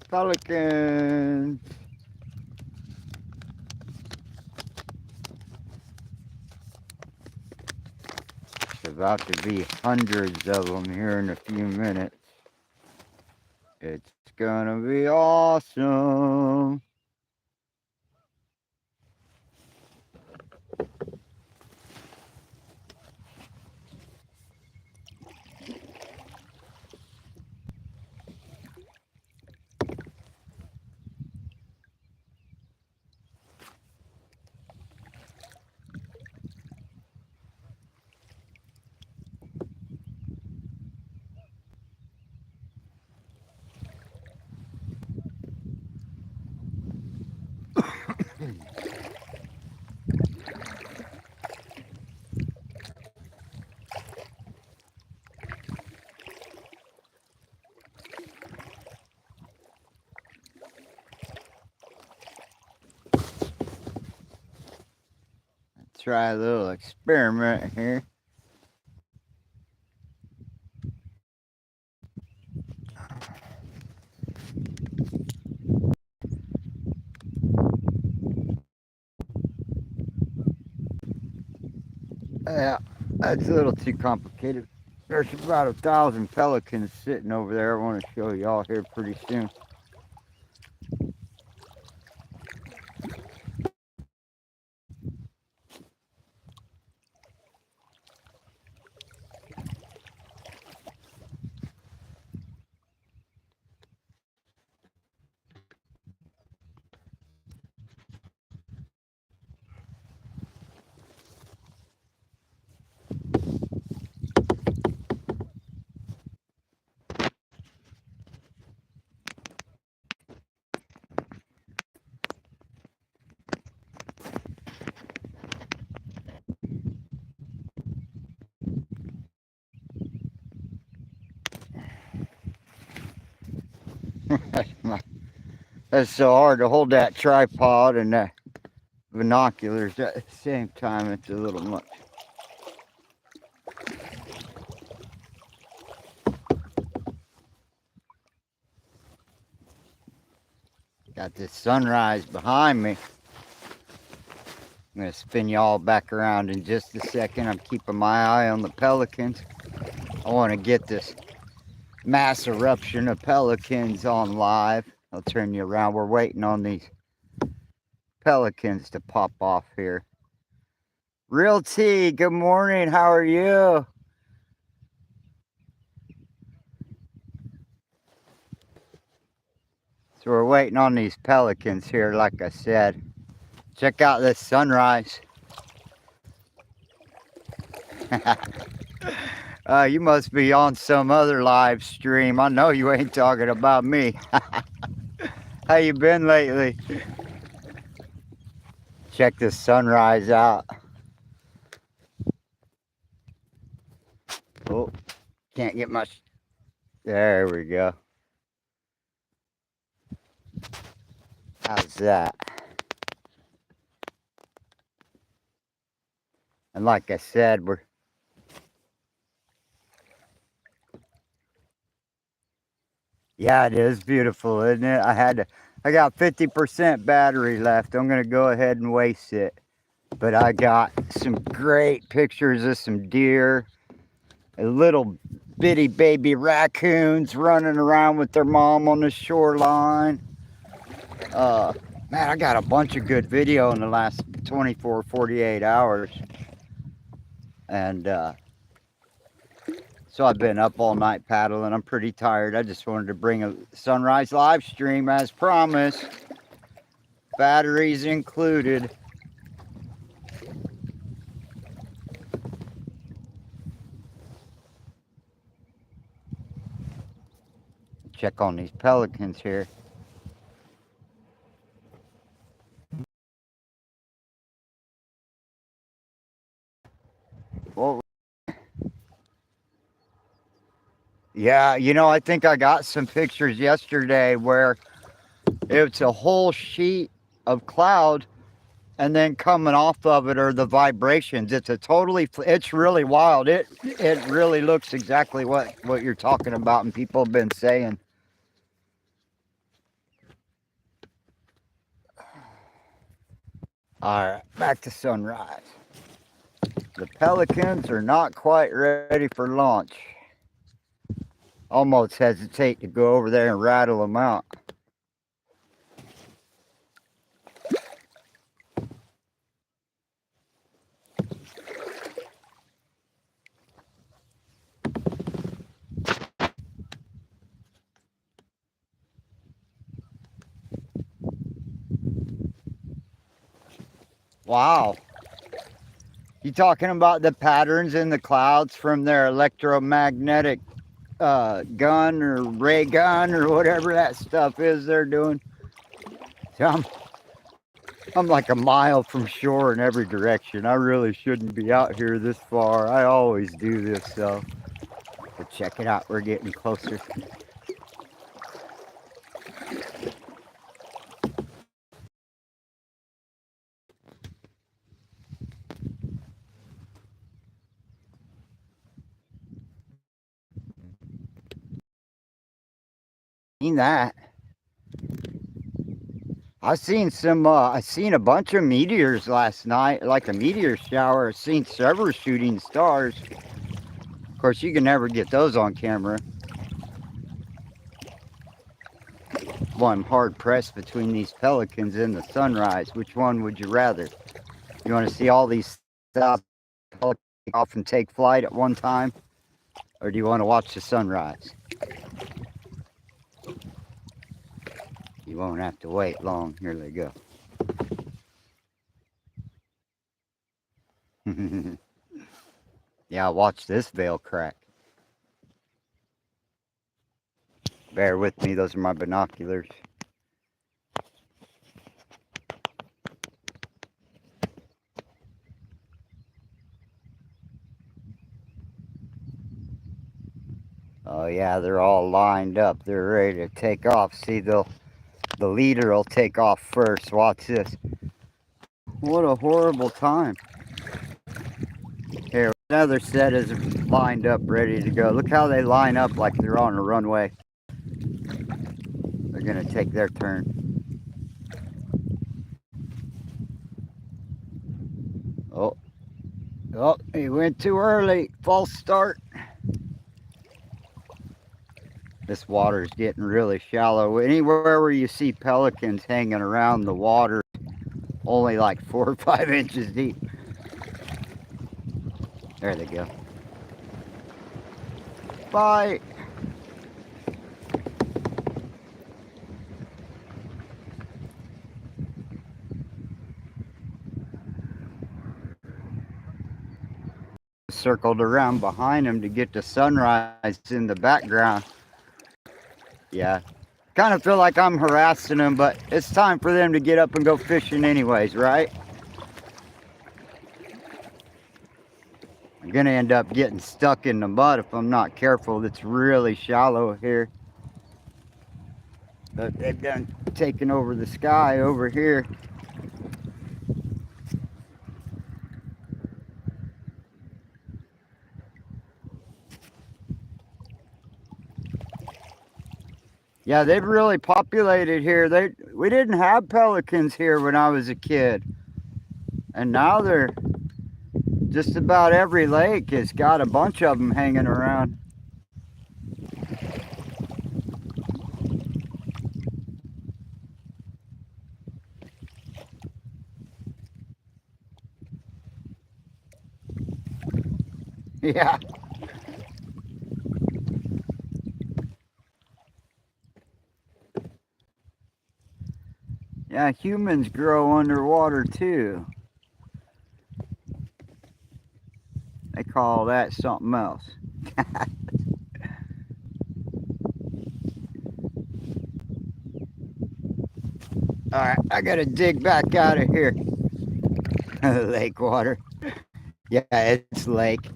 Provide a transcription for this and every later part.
Pelicans. There's about to be hundreds of them here in a few minutes. It's gonna be awesome. Try a little experiment here. Yeah, that's a little too complicated. There's about 1,000 pelicans sitting over there. I want to show y'all here pretty soon. That's so hard to hold that tripod and the binoculars at the same time. It's a little much. Got this sunrise behind me. I'm going to spin y'all back around in just a second. I'm keeping my eye on the pelicans. I want to get this mass eruption of pelicans on live. I'll turn you around. We're waiting on these pelicans to pop off here. Real T, good morning. How are you? So we're waiting on these pelicans here, like I said. Check out this sunrise. You must be on some other live stream. I know you ain't talking about me. How you been lately? Check this sunrise out. Oh, can't get much. There we go. How's that? And like I said, yeah, it is beautiful, isn't it? I got 50% battery left. I'm gonna go ahead and waste it. But I got some great pictures of some deer, little bitty baby raccoons running around with their mom on the shoreline. Man, I got a bunch of good video in the last 24, 48 hours. And so I've been up all night paddling. I'm pretty tired. I just wanted to bring a sunrise live stream as promised. Batteries included. Check on these pelicans here. Well, yeah, you know, I think I got some pictures yesterday where it's a whole sheet of cloud, and then coming off of it are the vibrations. It's really wild. It really looks exactly what you're talking about, and people have been saying. Alright, back to sunrise. The pelicans are not quite ready for launch. Almost hesitate to go over there and rattle them out. Wow. You talking about the patterns in the clouds from their electromagnetic gun or ray gun or whatever that stuff is they're doing? So I'm like a mile from shore in every direction. I really shouldn't be out here this far. I always do this, so. But check it out, we're getting closer. Seen that. I seen a bunch of meteors last night, like a meteor shower. I seen several shooting stars. Of course, you can never get those on camera. Well, I'm hard pressed between these pelicans and the sunrise. Which one would you rather? You want to see all these pelicans off and take flight at one time? Or do you want to watch the sunrise? You won't have to wait long. Here they go. Yeah, watch this veil crack. Bear with me, those are my binoculars. Oh yeah, they're all lined up. They're ready to take off. See, the leader will take off first. Watch this. What a horrible time. Here, another set is lined up, ready to go. Look how they line up like they're on a runway. They're gonna take their turn. Oh, he went too early. False start. This water is getting really shallow. Anywhere where you see pelicans hanging around, the water only like 4 or 5 inches deep. There they go. Bye. Circled around behind them to get the sunrise in the background. Yeah, kind of feel like I'm harassing them, but it's time for them to get up and go fishing anyways, right? I'm gonna end up getting stuck in the mud if I'm not careful. It's really shallow here. But they've done taken over the sky over here. Yeah, they've really populated here. We didn't have pelicans here when I was a kid. And now they're just about every lake has got a bunch of them hanging around. Yeah. Yeah, humans grow underwater too. They call that something else. Alright, I gotta dig back out of here. Lake water. Yeah, it's lake.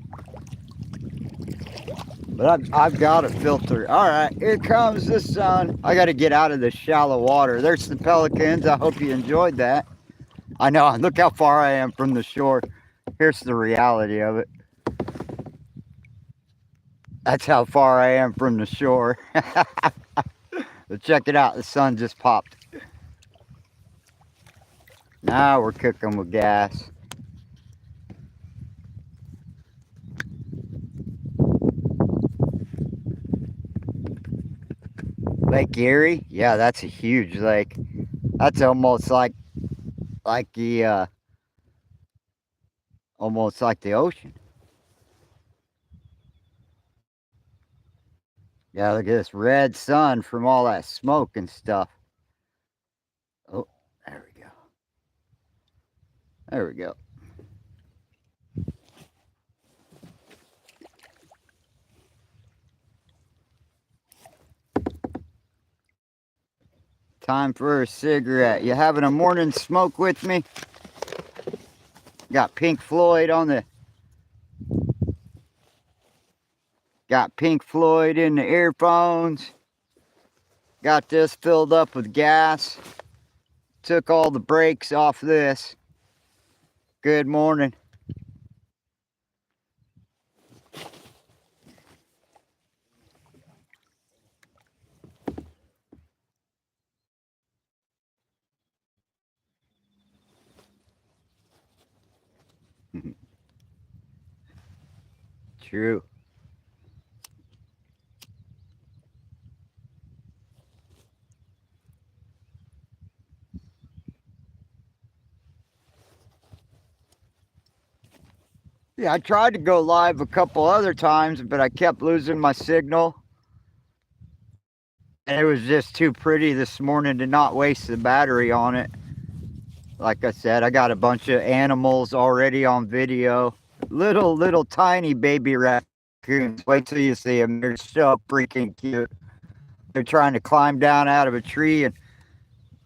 But I've got a filter. Alright, here comes the sun. I gotta get out of this shallow water. There's the pelicans. I hope you enjoyed that. I know, look how far I am from the shore. Here's the reality of it. That's how far I am from the shore. But check it out, the sun just popped. Now we're cooking with gas. Lake Erie? Yeah, that's a huge lake. That's almost like the almost like the ocean. Yeah, look at this red sun from all that smoke and stuff. Oh, there we go. There we go. Time for a cigarette. You having a morning smoke with me? Got Pink Floyd on the... Got Pink Floyd in the earphones. Got this filled up with gas. Took all the brakes off this. Good morning. True. Yeah, I tried to go live a couple other times, but I kept losing my signal. And it was just too pretty this morning to not waste the battery on it. Like I said, I got a bunch of animals already on video. Little tiny baby raccoons. Wait till you see them. They're so freaking cute. They're trying to climb down out of a tree and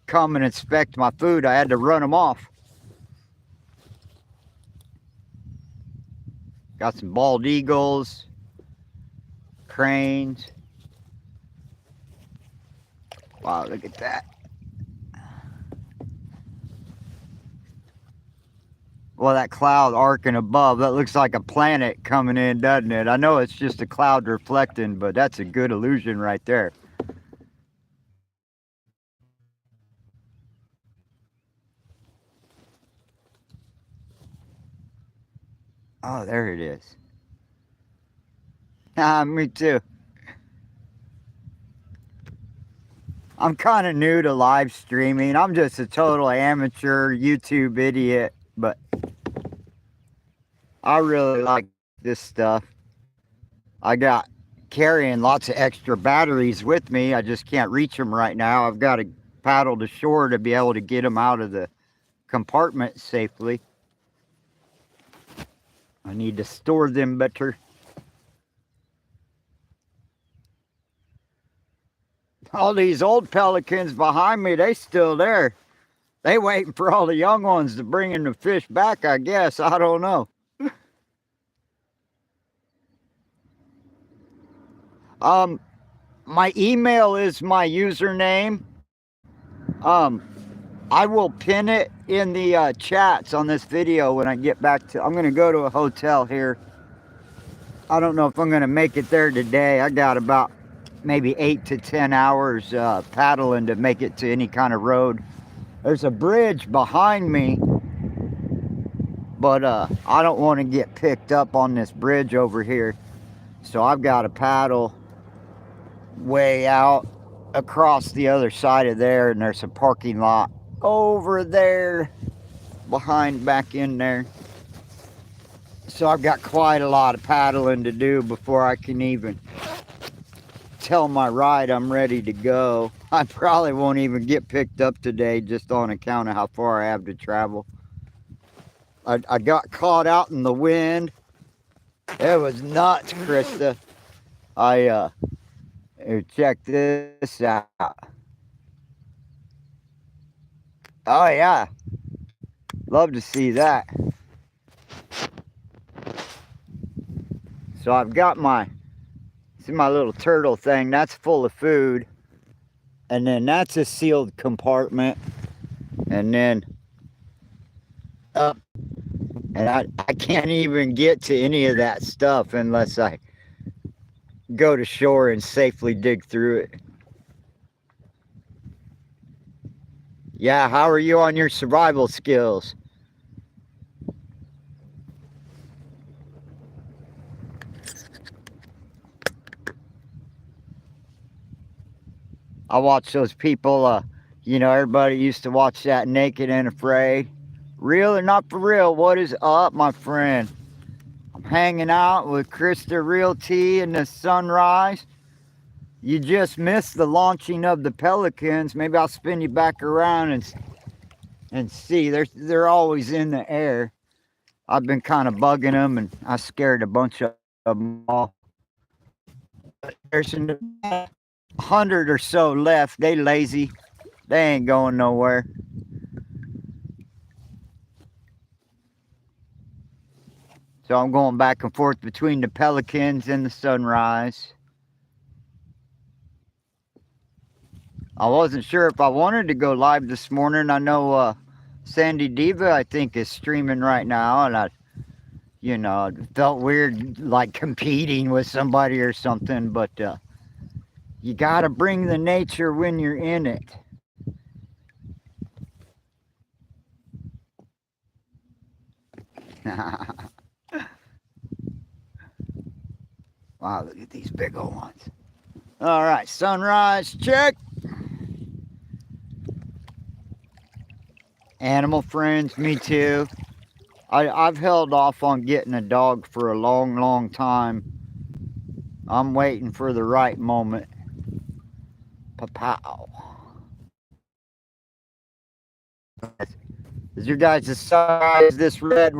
come and inspect my food. I had to run them off. Got some bald eagles, cranes. Wow, look at that. Well, that cloud arcing above, that looks like a planet coming in, doesn't it? I know it's just a cloud reflecting, but that's a good illusion right there. Oh, there it is. Ah, me too. I'm kind of new to live streaming. I'm just a total amateur YouTube idiot, but I really like this stuff. I got carrying lots of extra batteries with me. I just can't reach them right now. I've got to paddle to shore to be able to get them out of the compartment safely. I need to store them better. All these old pelicans behind me, they still there. They waiting for all the young ones to bring in the fish back, I guess. I don't know. My email is my username. I will pin it in the chats on this video when I get back to... I'm going to go to a hotel here. I don't know if I'm going to make it there today. I got about maybe 8 to 10 hours paddling to make it to any kind of road. There's a bridge behind me, but I don't want to get picked up on this bridge over here. So I've got to paddle way out across the other side of there, and there's a parking lot over there behind back in there. So I've got quite a lot of paddling to do before I can even tell my ride I'm ready to go. I probably won't even get picked up today just on account of how far I have to travel. I got caught out in the wind. It was nuts, Krista. Check this out. Oh yeah, love to see that. So I've got see my little turtle thing, that's full of food. And then that's a sealed compartment. And then up. And I can't even get to any of that stuff unless I go to shore and safely dig through it. Yeah, how are you on your survival skills? I watch those people, everybody used to watch that Naked and Afraid. Real or not for real, what is up, my friend? I'm hanging out with Krista Realty in the sunrise. You just missed the launching of the Pelicans. Maybe I'll spin you back around and see. They're always in the air. I've been kind of bugging them, and I scared a bunch of them off. There's 100 or so left. They lazy. They ain't going nowhere. So I'm going back and forth between the Pelicans and the sunrise. I wasn't sure if I wanted to go live this morning. I know Sandy Diva, I think, is streaming right now, and it felt weird like competing with somebody or something, but you gotta bring the nature when you're in it. Wow, look at these big old ones. All right, sunrise check. Animal friends, me too. I've held off on getting a dog for a long, long time. I'm waiting for the right moment. Papow. Is your guys' size this red?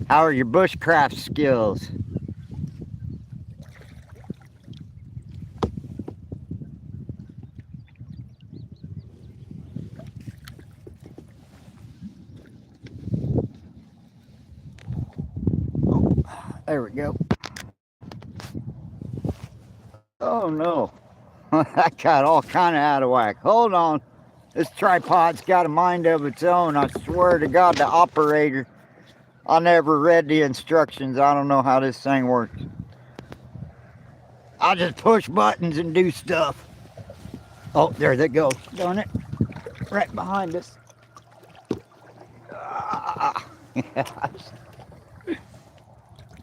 How are your bushcraft skills? Oh, there we go. Oh no. That got all kind of out of whack. Hold on. This tripod's got a mind of its own. I swear to God, the operator. I never read the instructions. I don't know how this thing works. I just push buttons and do stuff. Oh, there they go. Darn it. Right behind us.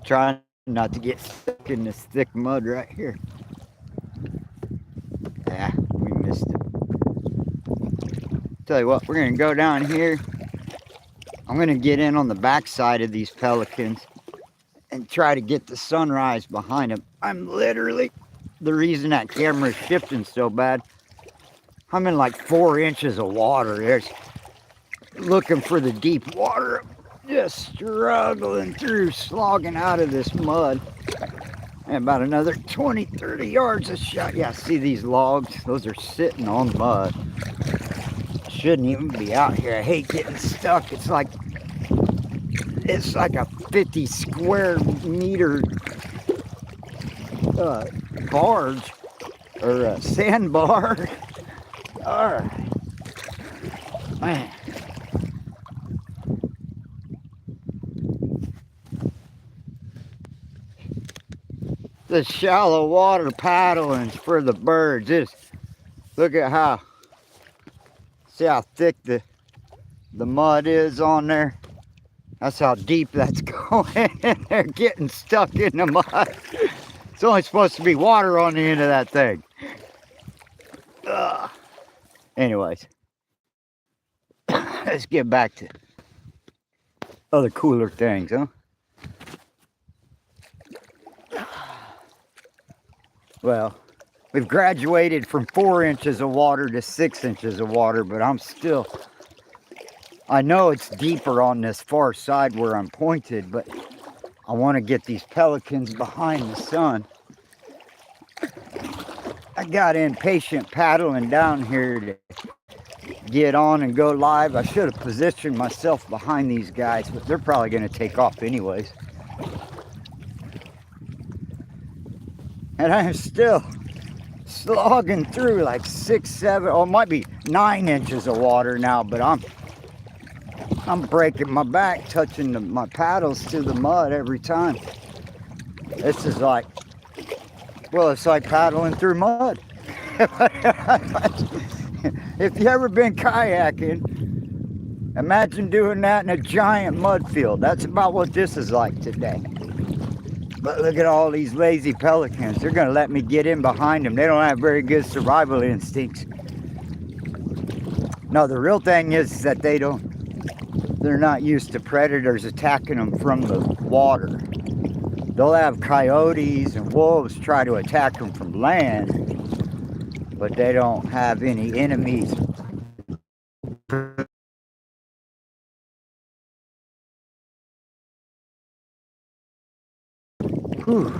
Trying not to get stuck in this thick mud right here. Yeah, we missed it. Tell you what, we're going to go down here. I'm going to get in on the backside of these pelicans and try to get the sunrise behind them. I'm literally, the reason that camera is shifting so bad, I'm in like 4 inches of water. There's looking for the deep water. Just struggling through, slogging out of this mud. And about another 20, 30 yards of shot. Yeah, see these logs? Those are sitting on mud. Shouldn't even be out here. I hate getting stuck. It's like a 50 square meter barge or a sandbar. All right, man. The shallow water paddling's for the birds. Just look at how, see how thick the mud is on there. That's how deep that's going. They're getting stuck in the mud. It's only supposed to be water on the end of that thing. Anyways, let's get back to other cooler things, huh? Well, we've graduated from 4 inches of water to 6 inches of water, but I know it's deeper on this far side where I'm pointed, but I want to get these pelicans behind the sun. I got impatient paddling down here to get on and go live. I should have positioned myself behind these guys, but they're probably going to take off anyways. And I am still slogging through like 6, 7, or it might be 9 inches of water now, but I'm breaking my back touching my paddles to the mud every time. This is like, well, it's like paddling through mud. If you ever been kayaking, imagine doing that in a giant mud field. That's about what this is like today. But look at all these lazy pelicans. They're gonna let me get in behind them. They don't have very good survival instincts. No, the real thing is that they're not used to predators attacking them from the water. They'll have coyotes and wolves try to attack them from land, but they don't have any enemies. Whew.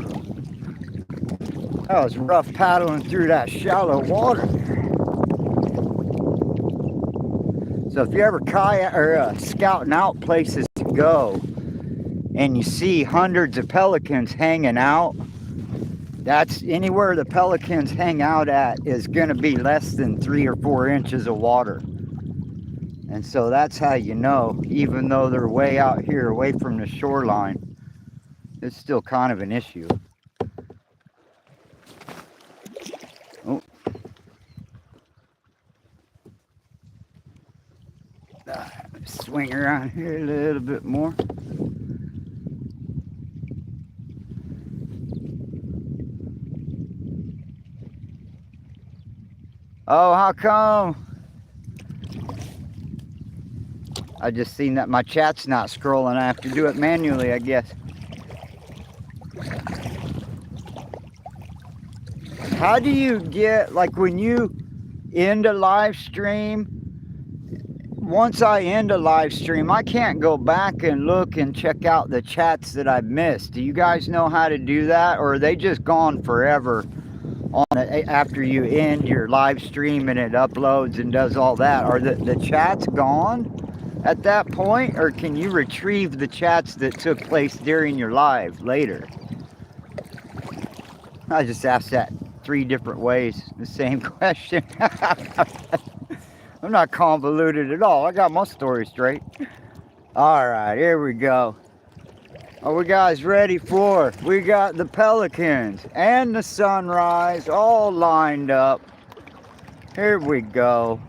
That was rough paddling through that shallow water. So if you ever kayak or scouting out places to go and you see hundreds of pelicans hanging out, that's anywhere the pelicans hang out at is going to be less than 3 or 4 inches of water. And so that's how you know, even though they're way out here away from the shoreline, it's still kind of an issue. Oh. Swing around here a little bit more. Oh, how come? I just seen that my chat's not scrolling. I have to do it manually, I guess. How do you get, like when you end a live stream, once I end a live stream, I can't go back and look and check out the chats that I've missed. Do you guys know how to do that? Or are they just gone forever on it after you end your live stream and it uploads and does all that? Are the chats gone at that point? Or can you retrieve the chats that took place during your live later? I just asked that 3 different ways, the same question. I'm not convoluted at all. I got my story straight. All right, here we go. Are we guys ready for? We got the pelicans and the sunrise all lined up. Here we go.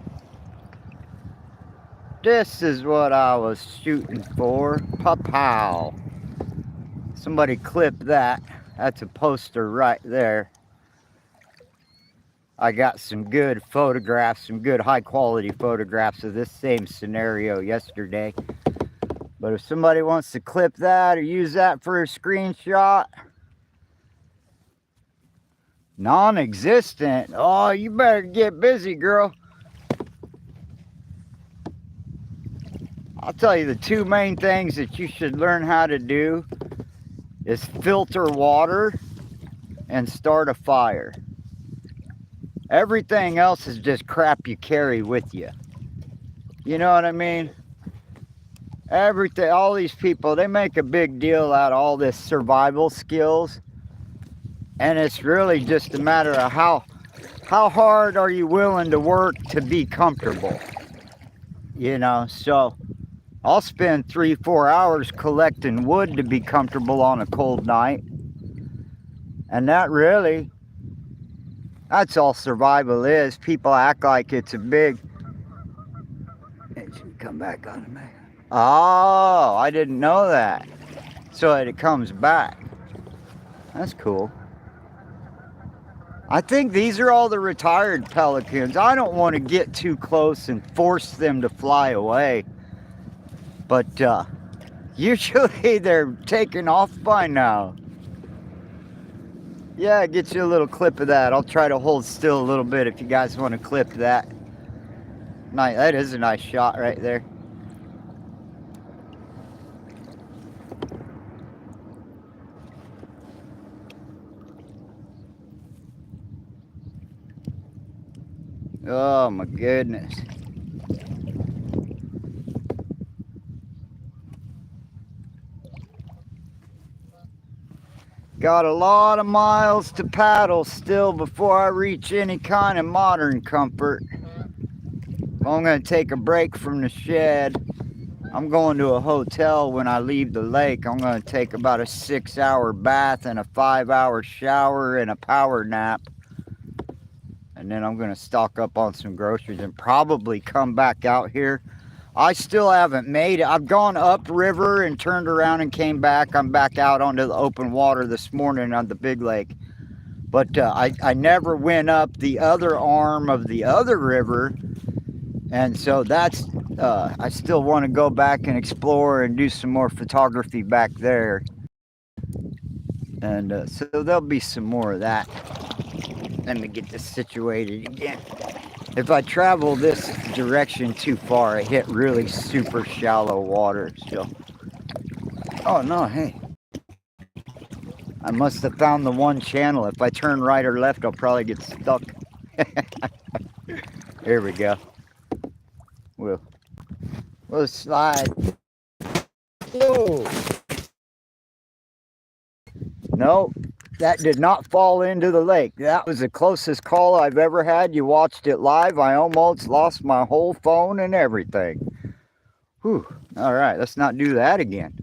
This is what I was shooting for. Pa-pow. Somebody clip that. That's a poster right there. I got some good photographs, some good high quality photographs of this same scenario yesterday. But if somebody wants to clip that or use that for a screenshot, non-existent. Oh, you better get busy, girl. I'll tell you the 2 main things that you should learn how to do is filter water and start a fire. Everything else is just crap you carry with you. You know what I mean? Everything, all these people, they make a big deal out of all this survival skills. And it's really just a matter of how hard are you willing to work to be comfortable. You know, so I'll spend 3-4 hours collecting wood to be comfortable on a cold night. And that's all survival is. People act like it's a big... It should come back on me. Oh, I didn't know that. So that it comes back. That's cool. I think these are all the retired pelicans. I don't want to get too close and force them to fly away. But usually they're taking off by now. Yeah, get you a little clip of that. I'll try to hold still a little bit if you guys want to clip that. Nice, that is a nice shot right there. Oh my goodness. Got a lot of miles to paddle still before I reach any kind of modern comfort. I'm going to take a break from the shed I'm going to a hotel when I leave the lake. I'm going to take about a 6-hour bath and a 5-hour shower and a power nap. And then I'm going to stock up on some groceries and probably come back out here. I still haven't made it. I've gone upriver and turned around and came back. I'm back out onto the open water this morning on the big lake. But I never went up the other arm of the other river. And so that's, I still want to go back and explore and do some more photography back there. And so there'll be some more of that. Let me get this situated again. If I travel this direction too far, I hit really super shallow water. So, oh no, hey. I must have found the one channel. If I turn right or left, I'll probably get stuck. Here we go. We'll slide. Whoa. Nope, that did not fall into the lake. That was the closest call I've ever had. You watched it live. I almost lost my whole phone and everything. Whew. All right, let's not do that again.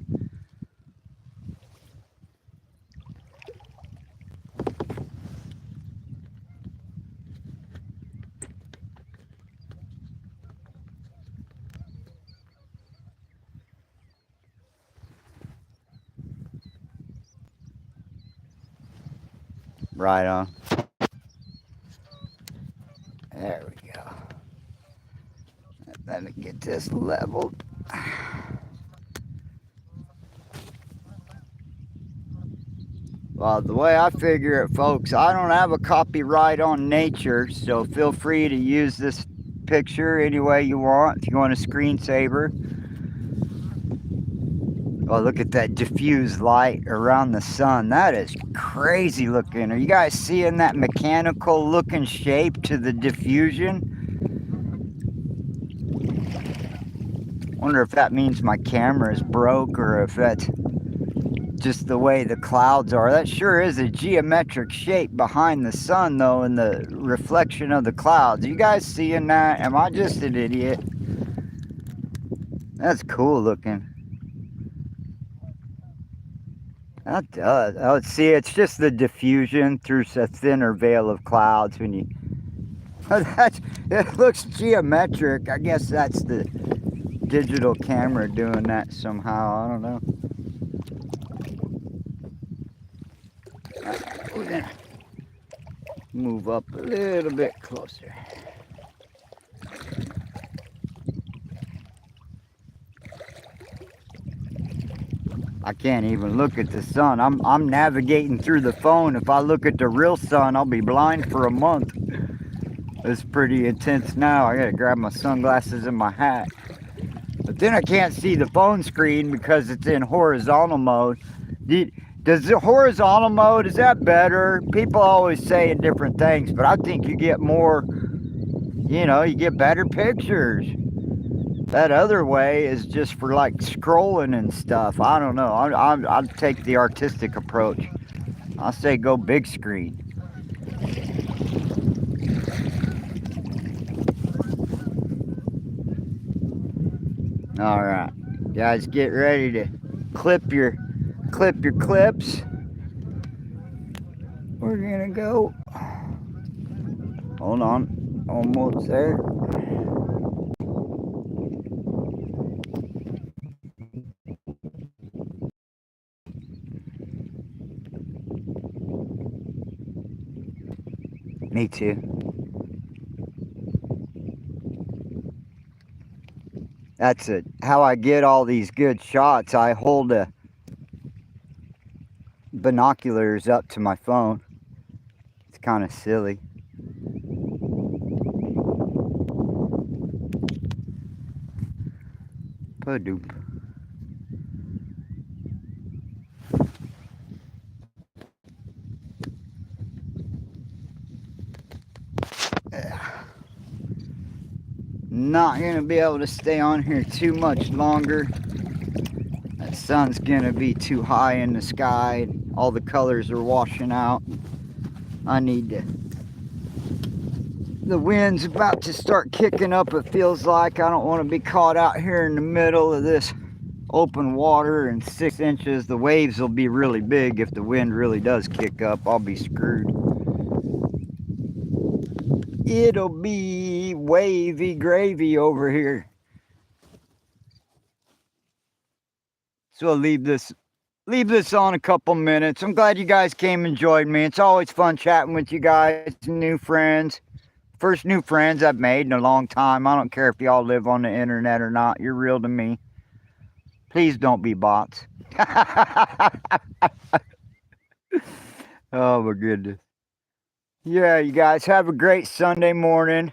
Right on. There we go. Let me get this leveled. Well, the way I figure it, folks, I don't have a copyright on nature, so feel free to use this picture any way you want. If you want a screensaver. Oh, look at that diffused light around the sun. That is crazy looking. Are you guys seeing that mechanical looking shape to the diffusion? Wonder if that means my camera is broke or if that's just the way the clouds are. That sure is a geometric shape behind the sun though, in the reflection of the clouds. Are you guys seeing that? Am I just an idiot? That's cool looking. That does. Oh, see, it's just the diffusion through a thinner veil of clouds when you... it looks geometric. I guess that's the digital camera doing that somehow. I don't know. We're gonna move up a little bit closer. I can't even look at the sun. I'm navigating through the phone. If I look at the real sun, I'll be blind for a month. It's pretty intense now. I gotta grab my sunglasses and my hat. But then I can't see the phone screen because it's in horizontal mode. Does the horizontal mode, is that better? People always say different things, but I think you get more, you know, you get better pictures. That other way is just for like scrolling and stuff. I don't know. I'll take the artistic approach. I'll say go big screen. All right, guys, get ready to clip your clips. We're gonna go. Hold on, almost there. Me too. That's it. How I get all these good shots. I hold a binoculars up to my phone. It's kind of silly. Padoop. Not gonna be able to stay on here too much longer. That sun's gonna be too high in the sky. All the colors are washing out. I need to The wind's about to start kicking up, it feels like. I don't want to be caught out here in the middle of this open water and 6 inches. The waves will be really big if the wind really does kick up. I'll be screwed. It'll be wavy gravy over here. So I'll leave this on a couple minutes. I'm glad you guys came and joined me. It's always fun chatting with you guys, new friends. First new friends I've made in a long time. I don't care if y'all live on the internet or not. You're real to me. Please don't be bots. Oh my goodness. Yeah, you guys have a great Sunday morning.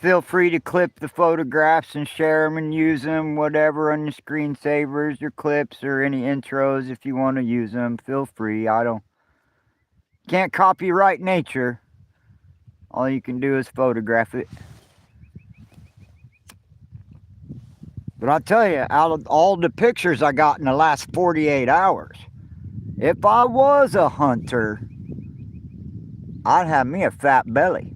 Feel free to clip the photographs and share them and use them, whatever, on your screensavers, your clips, or any intros if you want to use them. Feel free. Can't copyright nature. All you can do is photograph it. But I'll tell you, out of all the pictures I got in the last 48 hours, if I was a hunter, I'd have me a fat belly.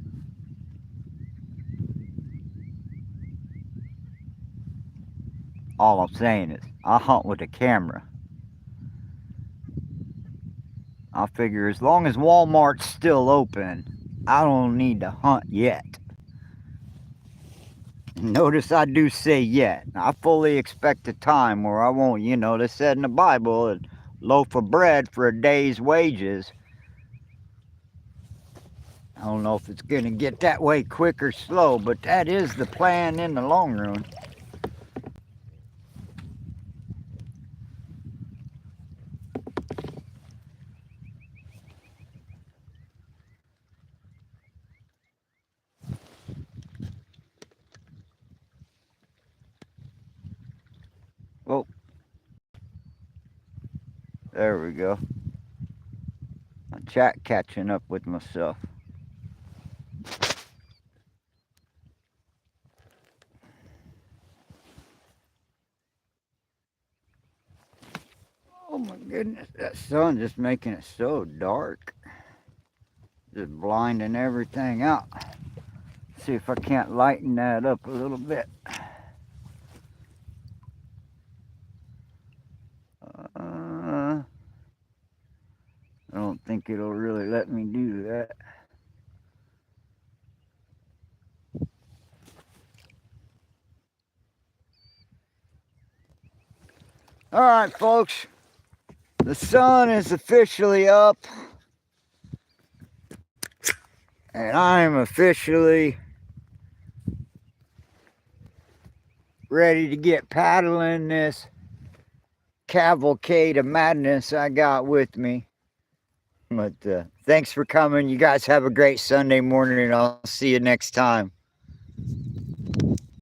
All I'm saying is, I hunt with a camera. I figure as long as Walmart's still open, I don't need to hunt yet. Notice I do say yet. I fully expect a time where I won't, they said in the Bible, a loaf of bread for a day's wages. I don't know if it's going to get that way quick or slow, but that is the plan in the long run. Oh, there we go. I'm chat catching up with myself. Oh my goodness, that sun just making it so dark. Just blinding everything out. See if I can't lighten that up a little bit. I don't think it'll really let me do that. All right, folks. The sun is officially up. And I am officially ready to get paddling this cavalcade of madness I got with me. But thanks for coming. You guys have a great Sunday morning, and I'll see you next time.